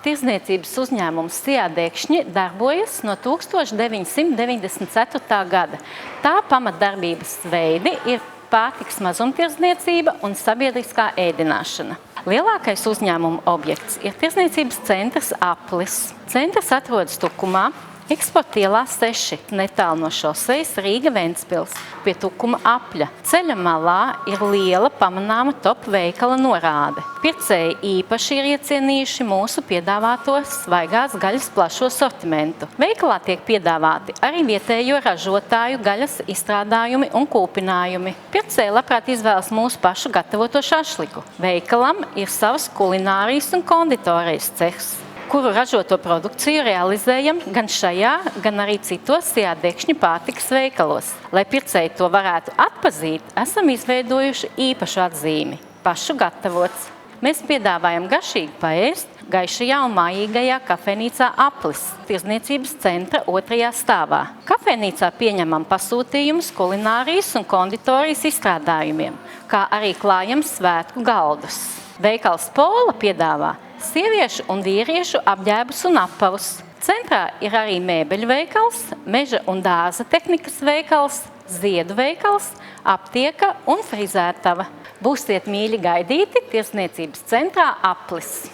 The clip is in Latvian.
tirdzniecības uzņēmums Sijā Dekšņi darbojas no 1994. gada. Tā pamatdarbības veidi ir pārtikas mazumtirdzniecība un sabiedriskā ēdināšana. Lielākais uzņēmuma objekts ir tirdzniecības centrs Aplis. Centrs atrodas Tukumā, Eksporta ielā 6, netālu no šosejas Rīga-Ventspils, pie Tukuma apļa. Ceļa malā ir liela pamanāma top veikala norāde. Pircēji īpaši ir iecienījuši mūsu piedāvāto svaigās gaļas plašo sortimentu. Veikalā tiek piedāvāti arī vietējo ražotāju gaļas izstrādājumi un kūpinājumi. Pircēji labprāt izvēlas mūsu pašu gatavoto šašliku. Veikalam ir savs kulinārijas un konditorijas cehs, kuru ražoto produkciju realizējam gan šajā, gan arī citos Sijā Dekšņu pārtikas veikalos. Lai pircēji to varētu atpazīt, esam izveidojuši īpašu atzīmi – pašu gatavots. Mēs piedāvājam garšīgi paēst gaišajā un mājīgajā kafejnīcā Aplis, tirdzniecības centra 2. stāvā. Kafejnīcā pieņemam pasūtījumus kulinārijas un konditorijas izstrādājumiem, kā arī klājam svētku galdus. Veikals Pola piedāvā sieviešu un vīriešu apģērbus un apavus. Centrā ir arī mēbeļu veikals, meža un dārza tehnikas veikals, ziedu veikals, aptieka un frizētava. Būsiet mīļi gaidīti tirdzniecības centrā Aplis.